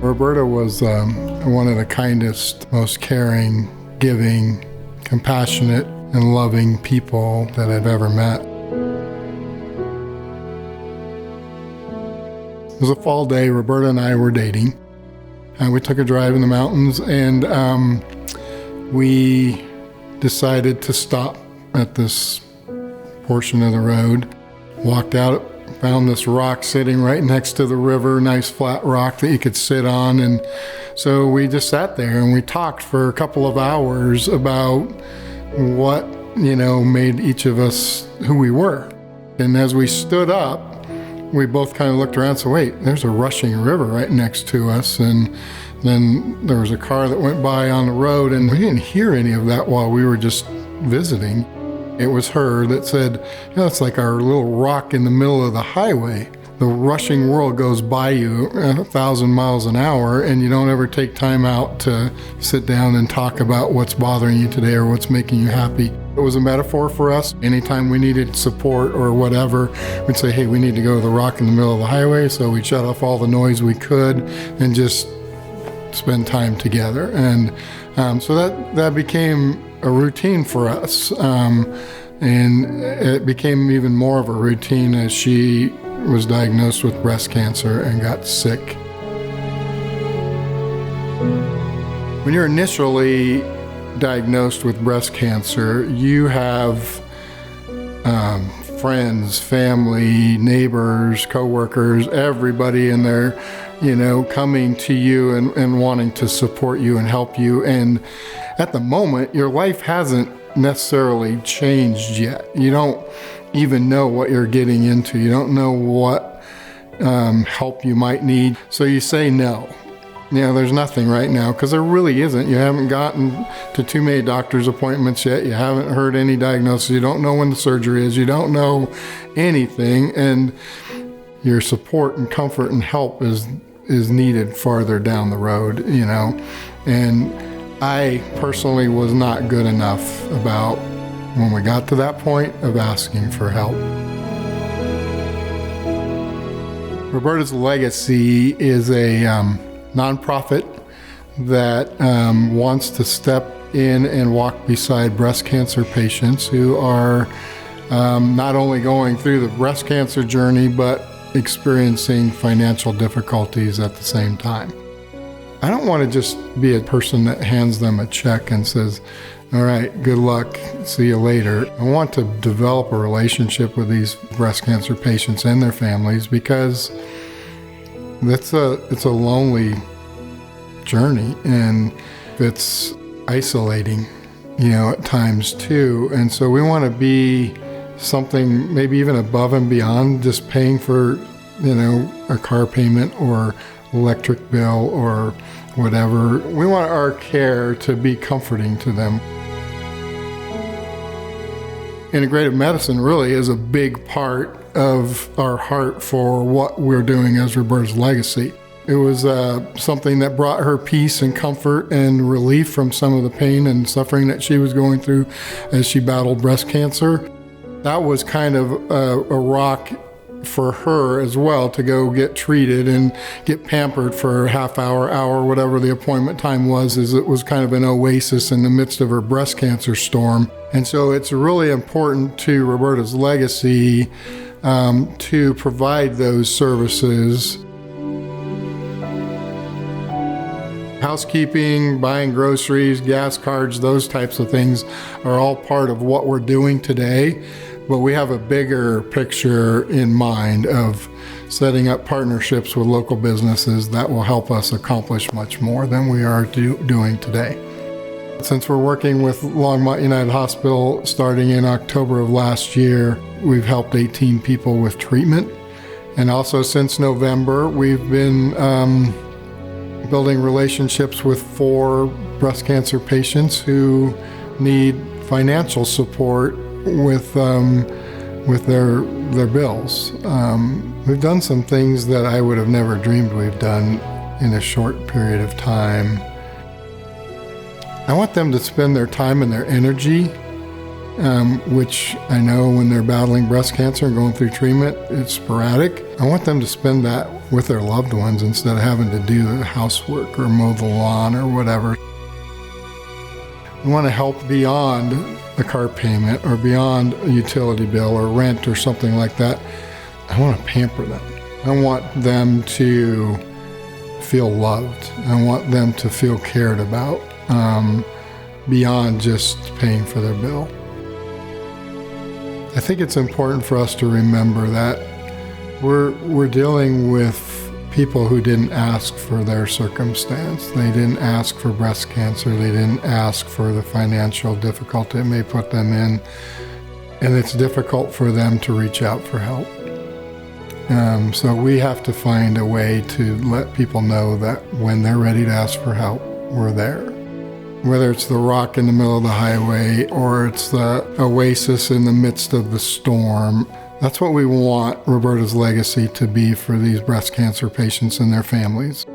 Roberta was one of the kindest, most caring, giving, compassionate, and loving people that I've ever met. It was a fall day. Roberta and I were dating. We took a drive in the mountains, and we decided to stop at this portion of the road. Walked out, found this rock sitting right next to the river, nice flat rock that you could sit on. And so we just sat there and we talked for a couple of hours about what, made each of us who we were. And as we stood up, we both kind of looked around and said, wait, there's a rushing river right next to us. And then there was a car that went by on the road, and we didn't hear any of that while we were just visiting. It was her that said, it's like our little rock in the middle of the highway. The rushing world goes by you 1,000 miles an hour, and you don't ever take time out to sit down and talk about what's bothering you today or what's making you happy. It was a metaphor for us. Anytime we needed support or whatever, we'd say, hey, we need to go to the rock in the middle of the highway. So we'd shut off all the noise we could and just spend time together. And so that became a routine for us. And it became even more of a routine as she was diagnosed with breast cancer and got sick. When you're initially diagnosed with breast cancer, you have friends, family, neighbors, coworkers, everybody in there, coming to you and wanting to support you and help you. And at the moment, your life hasn't necessarily changed yet. You don't even know what you're getting into. You don't know what help you might need. So you say no. There's nothing right now, because there really isn't. You haven't gotten to too many doctor's appointments yet. You haven't heard any diagnosis. You don't know when the surgery is. You don't know anything. And your support and comfort and help is needed farther down the road, And I personally was not good enough about when we got to that point of asking for help. Roberta's Legacy is a nonprofit that wants to step in and walk beside breast cancer patients who are not only going through the breast cancer journey, but experiencing financial difficulties at the same time. I don't want to just be a person that hands them a check and says, all right, good luck, see you later. I want to develop a relationship with these breast cancer patients and their families, because it's a lonely journey, and it's isolating, at times too. And so we want to be something maybe even above and beyond just paying for, a car payment or electric bill or whatever. We want our care to be comforting to them. Integrative medicine really is a big part of our heart for what we're doing as Roberta's Legacy. It was something that brought her peace and comfort and relief from some of the pain and suffering that she was going through as she battled breast cancer. That was kind of a rock for her as well, to go get treated and get pampered for a half hour, whatever the appointment time was, as it was kind of an oasis in the midst of her breast cancer storm. And so it's really important to Roberta's Legacy to provide those services. Housekeeping, buying groceries, gas cards, those types of things are all part of what we're doing today. But we have a bigger picture in mind of setting up partnerships with local businesses that will help us accomplish much more than we are doing today. Since we're working with Longmont United Hospital starting in October of last year, we've helped 18 people with treatment. And also since November, we've been building relationships with 4 breast cancer patients who need financial support with their bills. We've done some things that I would have never dreamed we've done in a short period of time. I want them to spend their time and their energy, which I know when they're battling breast cancer and going through treatment, it's sporadic. I want them to spend that with their loved ones instead of having to do the housework or mow the lawn or whatever. We want to help beyond a car payment or beyond a utility bill or rent or something like that. I want to pamper them. I want them to feel loved. I want them to feel cared about beyond just paying for their bill. I think it's important for us to remember that we're dealing with people who didn't ask for their circumstance. They didn't ask for breast cancer. They didn't ask for the financial difficulty it may put them in. And it's difficult for them to reach out for help. So we have to find a way to let people know that when they're ready to ask for help, we're there. Whether it's the rock in the middle of the highway or it's the oasis in the midst of the storm, that's what we want Roberta's legacy to be for these breast cancer patients and their families.